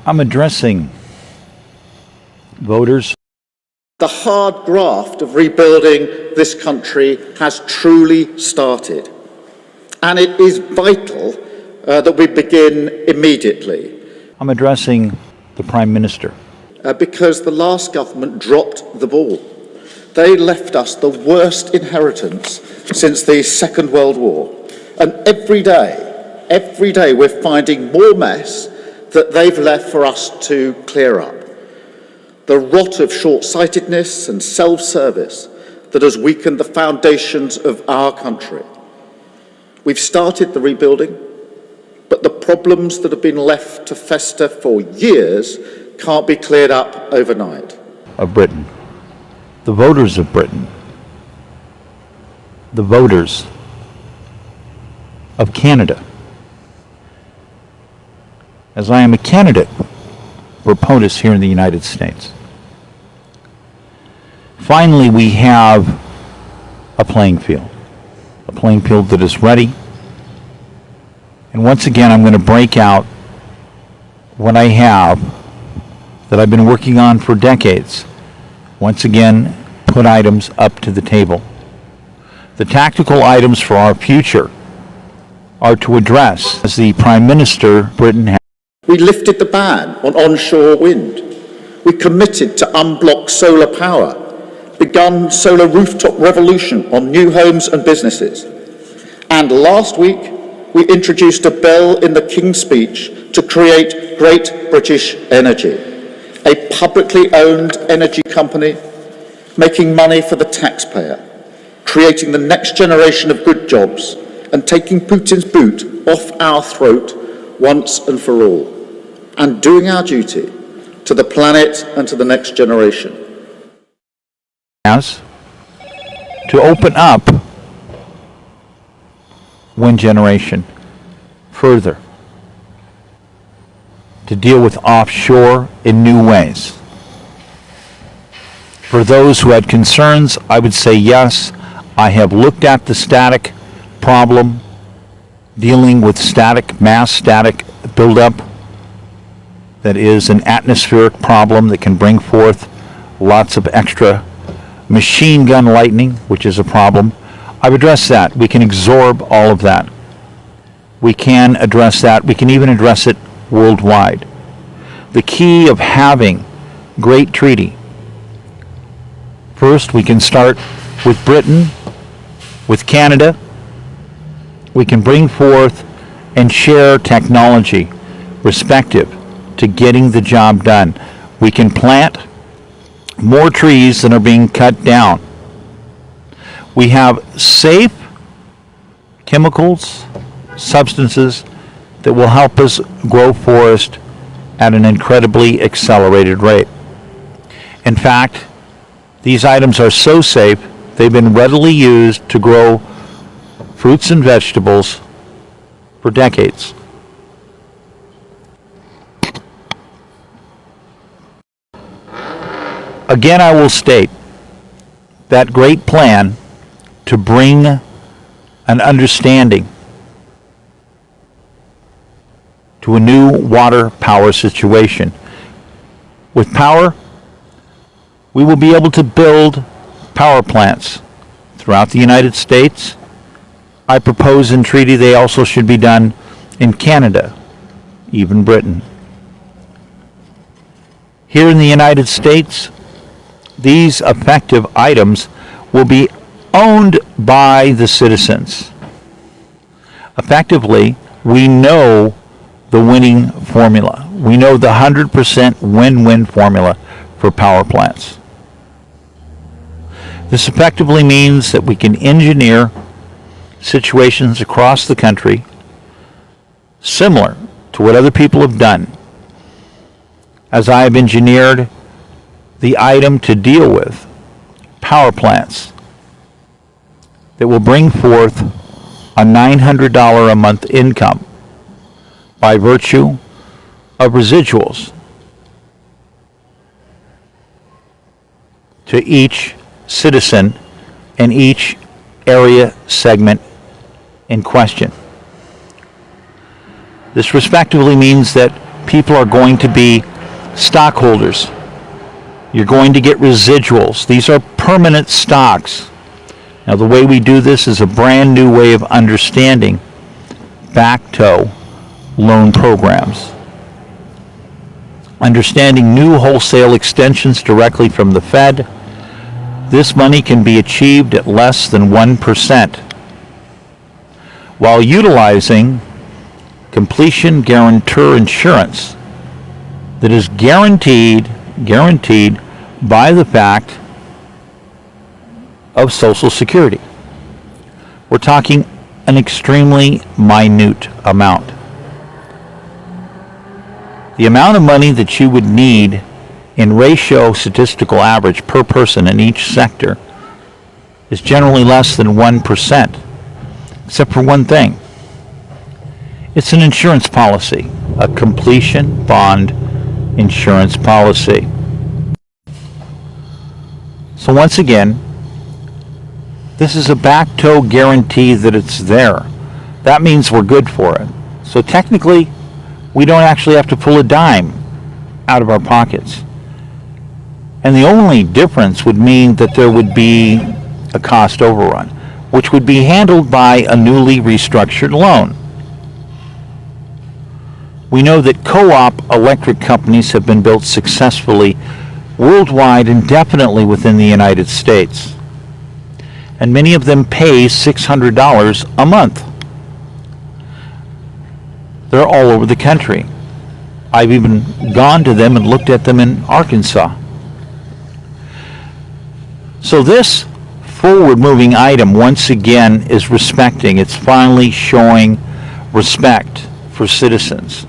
I'm addressing voters. The hard graft of rebuilding this country has truly started, and it is vital that we begin immediately. I'm addressing the Prime Minister. Because the last government dropped the ball. They left us the worst inheritance since the Second World War. And every day we're finding more mess that they've left for us to clear up. The rot of short-sightedness and self-service that has weakened the foundations of our country. We've started the rebuilding, but the problems that have been left to fester for years can't be cleared up overnight. Of Britain. The voters of Britain. The voters of Canada. As I am a candidate for POTUS here in the United States. Finally, we have a playing field that is ready. And once again, I'm going to break out what I have that I've been working on for decades. Once again, put items up to the table. The tactical items for our future are to address, as the Prime Minister Britain has. We lifted the ban on onshore wind. We committed to unblock solar power, begun solar rooftop revolution on new homes and businesses. And last week, we introduced a bill in the King's Speech to create Great British Energy, a publicly owned energy company making money for the taxpayer, creating the next generation of good jobs and taking Putin's boot off our throat once and for all, and doing our duty to the planet and to the next generation. As to open up wind generation further, to deal with offshore in new ways. For those who had concerns, I would say yes, I have looked at the static problem, dealing with mass static buildup that is an atmospheric problem that can bring forth lots of extra machine gun lightning, which is a problem. I've addressed that. We can absorb all of that. We can address that. We can even address it worldwide. The key of having great treaty. First, we can start with Britain, with Canada. We can bring forth and share technology respective to getting the job done. We can plant more trees than are being cut down. We have safe chemicals, substances that will help us grow forest at an incredibly accelerated rate. In fact, these items are so safe, they've been readily used to grow fruits and vegetables for decades. Again, I will state that great plan to bring an understanding to a new water power situation. With power, we will be able to build power plants throughout the United States. I propose in treaty they also should be done in Canada, even Britain. Here in the United States, these effective items will be owned by the citizens. Effectively, we know the winning formula. We know the 100% win-win formula for power plants. This effectively means that we can engineer situations across the country similar to what other people have done, as I have engineered the item to deal with power plants that will bring forth a $900 a month income by virtue of residuals to each citizen in each area segment in question. This respectively means that people are going to be stockholders. You're going to get residuals. These are permanent stocks. Now, the way we do this is a brand new way of understanding back-to loan programs. Understanding new wholesale extensions directly from the Fed. This money can be achieved at less than 1%, while utilizing completion guarantor insurance that is guaranteed by the fact of Social Security. We're talking an extremely minute amount. The amount of money that you would need in ratio statistical average per person in each sector is generally less than 1%, except for one thing. It's an insurance policy, a completion bond insurance policy. So once again, this is a back-to guarantee that it's there. That means we're good for it. So technically, we don't actually have to pull a dime out of our pockets. And the only difference would mean that there would be a cost overrun, which would be handled by a newly restructured loan. We know that co-op electric companies have been built successfully worldwide and definitely within the United States. And many of them pay $600 a month. They're all over the country. I've even gone to them and looked at them in Arkansas. So this forward-moving item, once again, is respecting. It's finally showing respect for citizens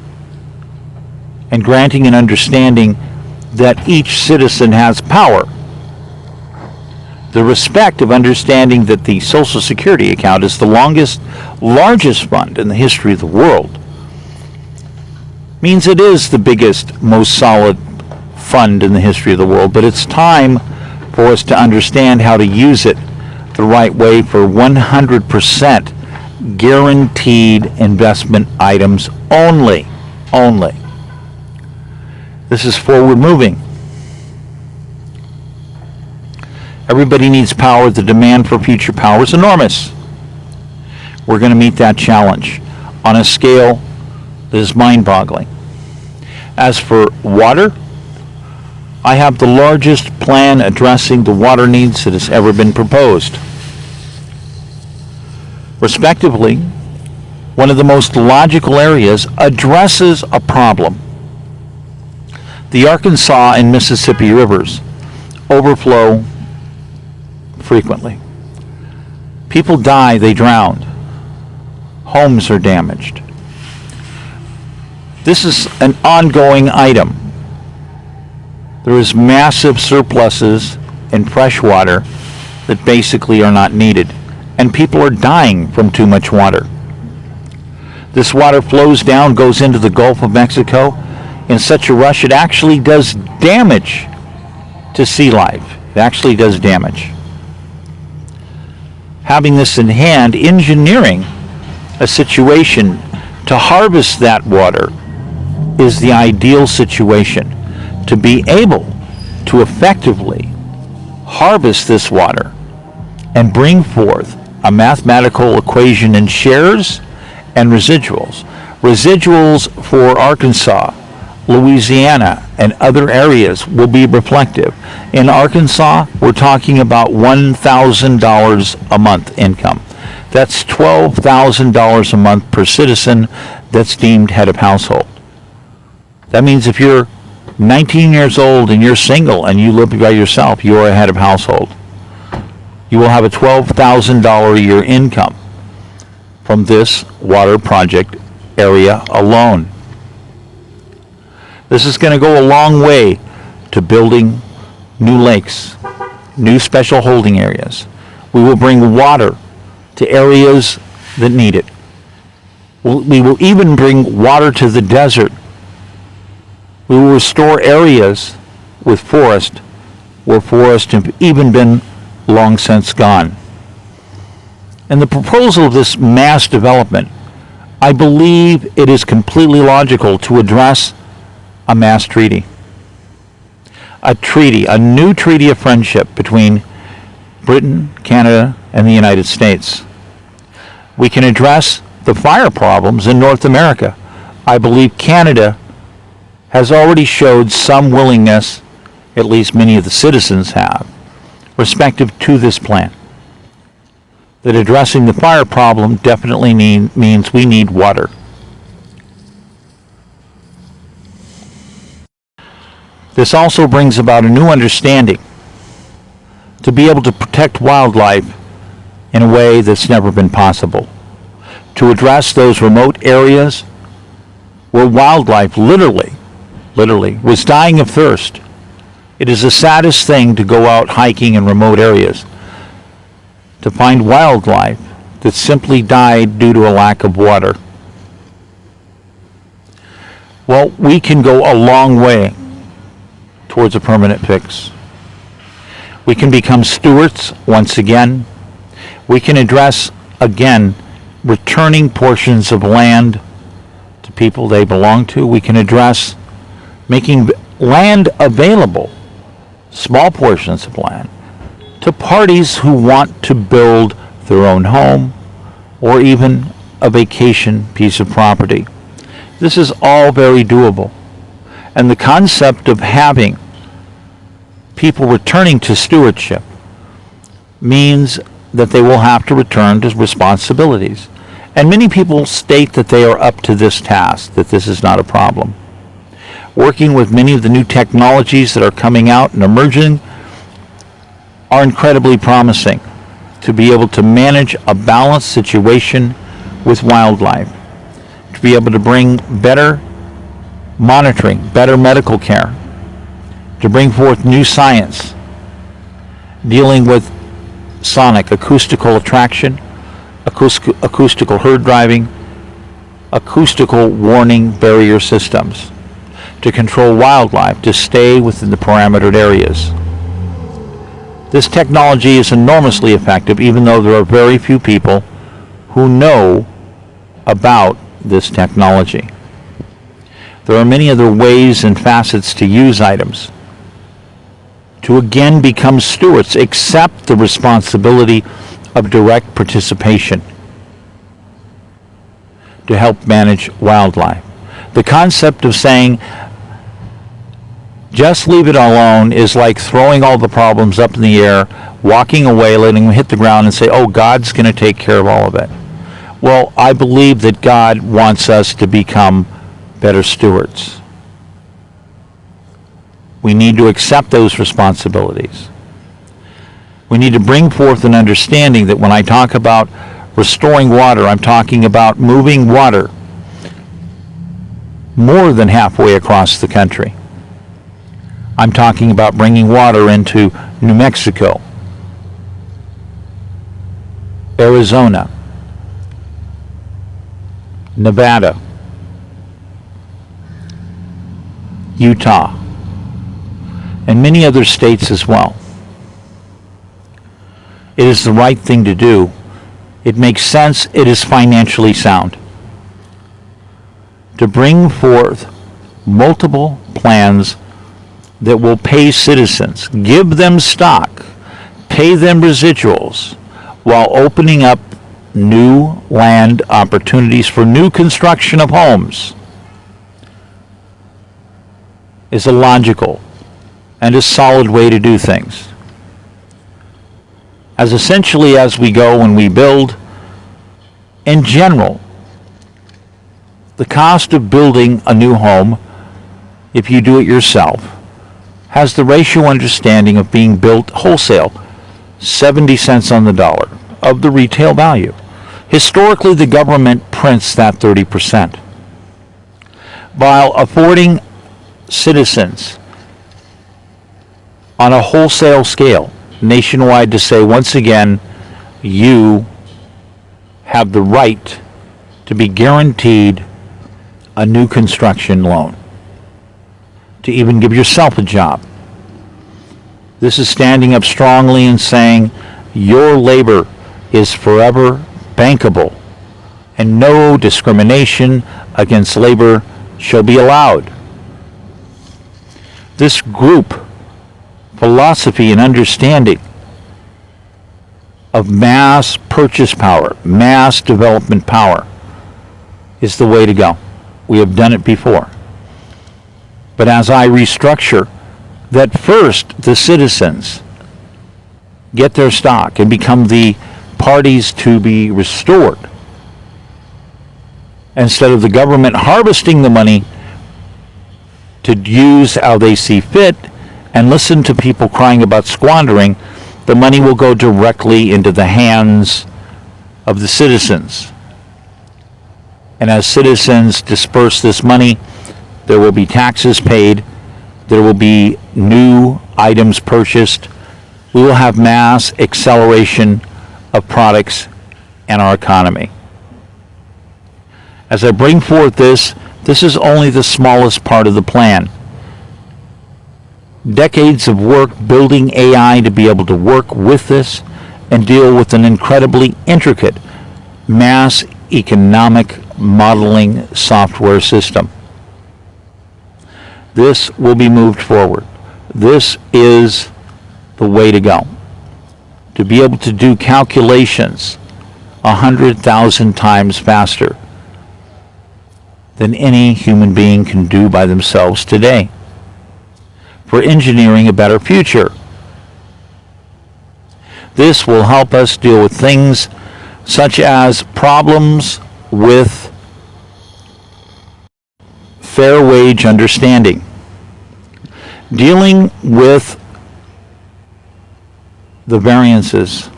and granting an understanding that each citizen has power. The respect of understanding that the Social Security account is the largest fund in the history of the world means it is the biggest, most solid fund in the history of the world, but it's time for us to understand how to use it the right way for 100% guaranteed investment items only. This is forward moving. Everybody needs power. The demand for future power is enormous. We're going to meet that challenge on a scale that is mind-boggling. As for water, I have the largest plan addressing the water needs that has ever been proposed. Respectively, one of the most logical areas addresses a problem. The Arkansas and Mississippi rivers overflow frequently. People die, they drown. Homes are damaged. This is an ongoing item. There is massive surpluses in fresh water that basically are not needed, and people are dying from too much water. This water flows down, goes into the Gulf of Mexico in such a rush it actually does damage to sea life. It actually does damage. Having this in hand, engineering a situation to harvest that water is the ideal situation. To be able to effectively harvest this water and bring forth a mathematical equation in shares and residuals. Residuals for Arkansas, Louisiana, and other areas will be reflective. In Arkansas, we're talking about $1,000 a month income. That's $12,000 a month per citizen that's deemed head of household. That means if you're 19 years old and you're single and you live by yourself, you are a head of household. You will have a $12,000 a year income from this water project area alone. This is going to go a long way to building new lakes, new special holding areas. We will bring water to areas that need it. We will even bring water to the desert. We will restore areas with forest where forests have even been long since gone. And the proposal of this mass development, I believe it is completely logical to address a mass treaty. A new treaty of friendship between Britain, Canada, and the United States. We can address the fire problems in North America. I believe Canada has already showed some willingness, at least many of the citizens have, respective to this plan. That addressing the fire problem definitely means we need water. This also brings about a new understanding to be able to protect wildlife in a way that's never been possible. To address those remote areas where wildlife literally was dying of thirst. It is the saddest thing to go out hiking in remote areas, to find wildlife that simply died due to a lack of water. Well, we can go a long way towards a permanent fix. We can become stewards once again. We can address, again, returning portions of land to people they belong to. We can address making land available, small portions of land, to parties who want to build their own home or even a vacation piece of property. This is all very doable. And the concept of having people returning to stewardship means that they will have to return to responsibilities. And many people state that they are up to this task, that this is not a problem. Working with many of the new technologies that are coming out and emerging are incredibly promising to be able to manage a balanced situation with wildlife, to be able to bring better monitoring, better medical care, to bring forth new science dealing with sonic, acoustical attraction, acoustical herd driving, acoustical warning barrier systems to control wildlife to stay within the parametered areas. This technology is enormously effective, even though there are very few people who know about this technology. There are many other ways and facets to use items to again become stewards, accept the responsibility of direct participation to help manage wildlife. The concept of saying, just leave it alone is like throwing all the problems up in the air, walking away, letting them hit the ground and say, oh, God's going to take care of all of it. Well, I believe that God wants us to become better stewards. We need to accept those responsibilities. We need to bring forth an understanding that when I talk about restoring water, I'm talking about moving water more than halfway across the country. I'm talking about bringing water into New Mexico, Arizona, Nevada, Utah, and many other states as well. It is the right thing to do. It makes sense. It is financially sound to bring forth multiple plans that will pay citizens, give them stock, pay them residuals, while opening up new land opportunities for new construction of homes is a logical and a solid way to do things. As essentially as we go when we build, in general, the cost of building a new home, if you do it yourself, has the ratio understanding of being built wholesale, 70 cents on the dollar of the retail value. Historically, the government prints that 30%, while affording citizens on a wholesale scale, nationwide, to say, once again, you have the right to be guaranteed a new construction loan, to even give yourself a job. This is standing up strongly and saying your labor is forever bankable and no discrimination against labor shall be allowed. This group philosophy and understanding of mass purchase power, mass development power, is the way to go. We have done it before. But as I restructure, that first the citizens get their stock and become the parties to be restored, instead of the government harvesting the money to use how they see fit and listen to people crying about squandering. The money will go directly into the hands of the citizens. And as citizens disperse this money, there will be taxes paid, there will be new items purchased, we will have mass acceleration of products and our economy. As I bring forth this is only the smallest part of the plan. Decades of work building AI to be able to work with this and deal with an incredibly intricate mass economic modeling software system. This will be moved forward. This is the way to go. To be able to do calculations 100,000 times faster than any human being can do by themselves today, for engineering a better future. This will help us deal with things such as problems with fair wage understanding, dealing with the variances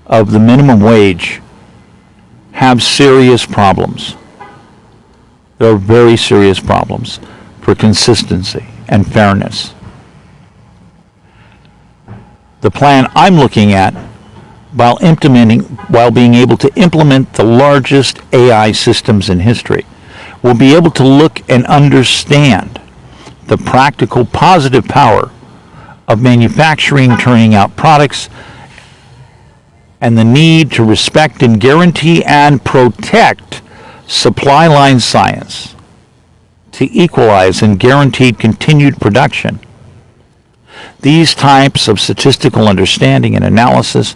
of the minimum wage have serious problems. There are very serious problems for consistency and fairness. The plan I'm looking at, while being able to implement the largest AI systems in history, will be able to look and understand the practical positive power of manufacturing, turning out products, and the need to respect and guarantee and protect supply line science to equalize and guaranteed continued production. These types of statistical understanding and analysis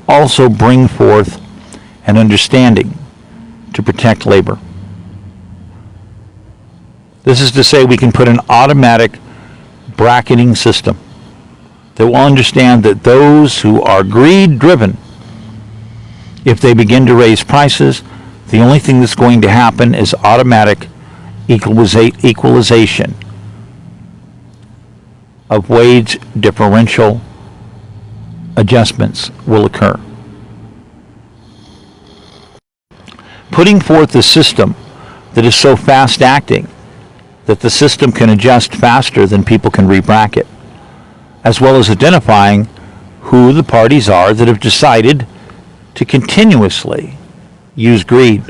also bring forth an understanding to protect labor. This is to say, we can put an automatic bracketing system that will understand that those who are greed-driven, if they begin to raise prices, the only thing that's going to happen is automatic equalization of wage differential adjustments will occur. Putting forth a system that is so fast-acting that the system can adjust faster than people can re-bracket, as well as identifying who the parties are that have decided to continuously use greed.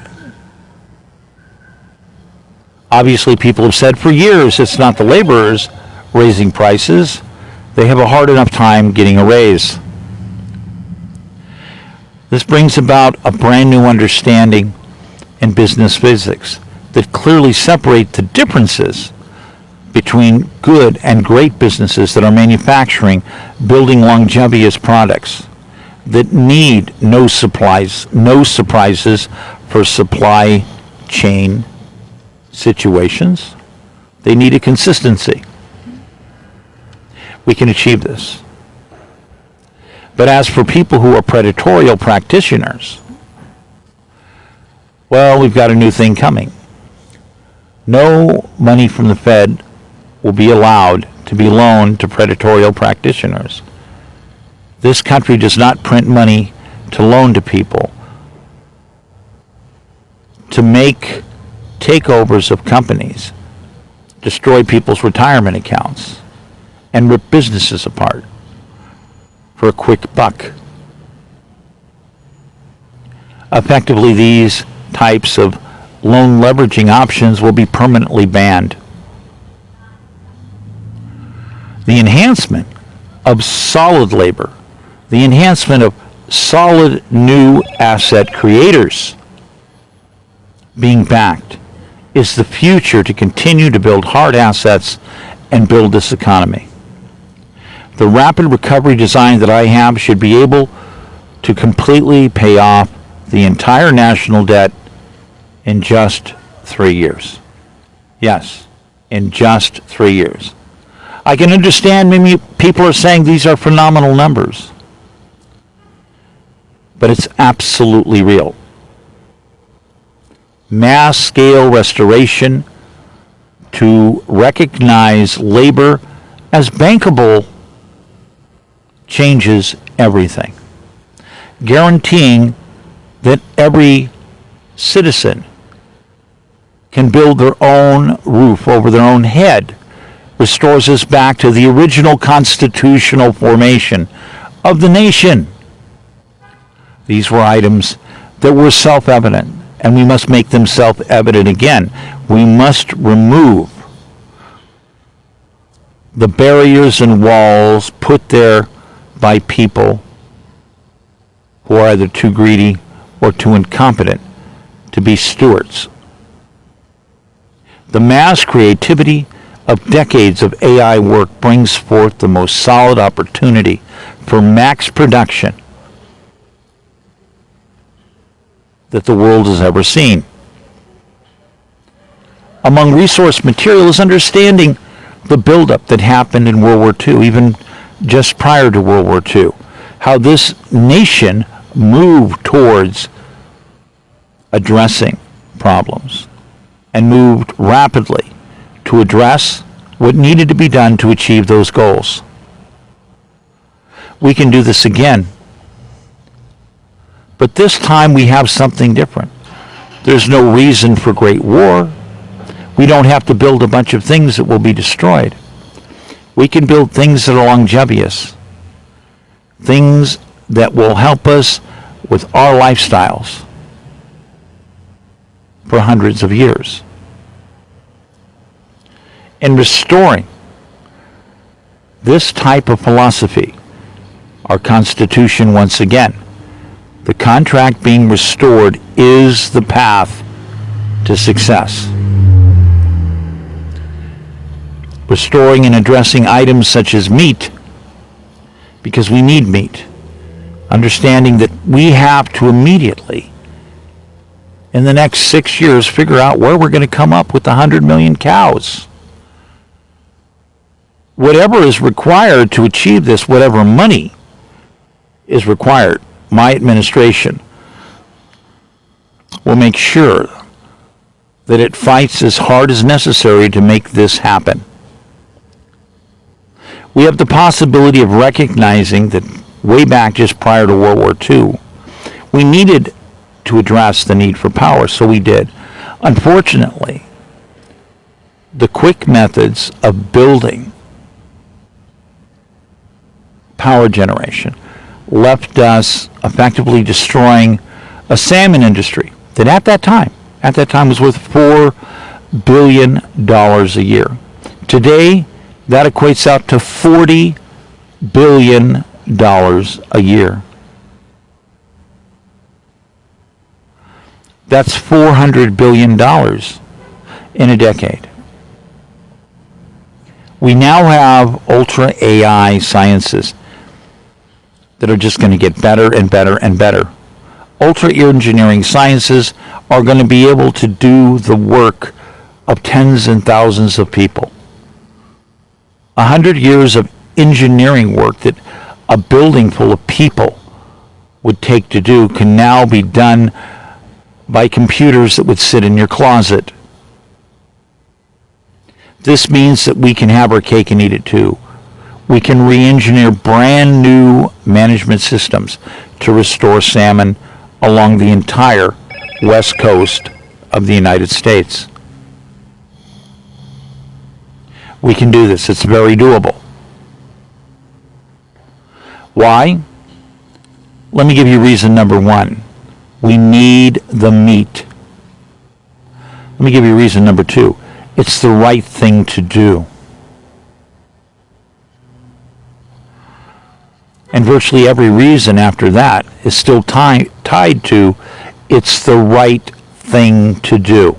Obviously, people have said for years it's not the laborers raising prices. They have a hard enough time getting a raise. This brings about a brand new understanding in business physics that clearly separate the differences between good and great businesses that are manufacturing, building longevous products that need no surprises for supply chain situations. They need a consistency. We can achieve this. But as for people who are predatorial practitioners, well, we've got a new thing coming. No money from the Fed will be allowed to be loaned to predatorial practitioners. This country does not print money to loan to people, to make takeovers of companies, destroy people's retirement accounts, and rip businesses apart for a quick buck. Effectively, these types of loan leveraging options will be permanently banned. The enhancement of solid labor, the enhancement of solid new asset creators being backed is the future to continue to build hard assets and build this economy. The rapid recovery design that I have should be able to completely pay off the entire national debt in just 3 years. Yes, in just 3 years. I can understand maybe people are saying these are phenomenal numbers, but it's absolutely real. Mass scale restoration to recognize labor as bankable changes everything. Guaranteeing that every citizen can build their own roof over their own head restores us back to the original constitutional formation of the nation. These were items that were self-evident, and we must make them self-evident again. We must remove the barriers and walls put there by people who are either too greedy or too incompetent to be stewards. The mass creativity of decades of AI work brings forth the most solid opportunity for max production that the world has ever seen. Among resource material is understanding the buildup that happened in World War II, even just prior to World War II, how this nation moved towards addressing problems and moved rapidly to address what needed to be done to achieve those goals. We can do this again, but this time we have something different. There's no reason for great war. We don't have to build a bunch of things that will be destroyed. We can build things that are longevous, things that will help us with our lifestyles for hundreds of years. In restoring this type of philosophy, our Constitution once again, the contract being restored is the path to success. Restoring and addressing items such as meat, because we need meat. Understanding that we have to immediately, in the next 6 years, figure out where we're going to come up with 100 million cows. Whatever is required to achieve this, whatever money is required, my administration will make sure that it fights as hard as necessary to make this happen. We have the possibility of recognizing that way back just prior to World War II, we needed to address the need for power, so we did. Unfortunately, the quick methods of building power generation left us effectively destroying a salmon industry that at that time was worth $4 billion a year. Today, that equates out to $40 billion a year. That's $400 billion in a decade. We now have ultra AI sciences that are just going to get better and better and better. Ultra engineering sciences are going to be able to do the work of tens and thousands of people. 100 years of engineering work that a building full of people would take to do can now be done by computers that would sit in your closet. This means that we can have our cake and eat it too. We can re-engineer brand new management systems to restore salmon along the entire west coast of the United States. We can do this. It's very doable. Why? Let me give you reason number one. We need the meat. Let me give you reason number two. It's the right thing to do. And virtually every reason after that is still tied to it's the right thing to do.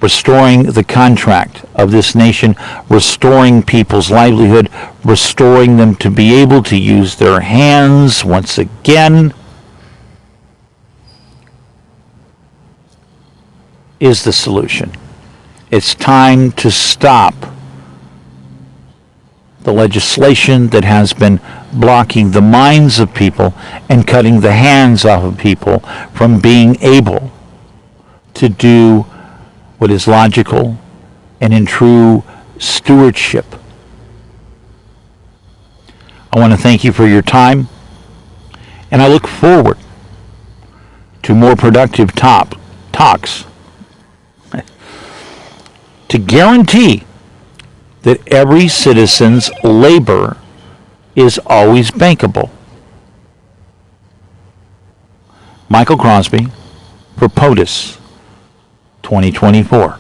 restoring the contract of this nation, restoring people's livelihood, restoring them to be able to use their hands once again, is the solution. It's time to stop the legislation that has been blocking the minds of people and cutting the hands off of people from being able to do what is logical and in true stewardship. I want to thank you for your time, and I look forward to more productive talks to guarantee that every citizen's labor is always bankable. Michael Crosby for POTUS 2024.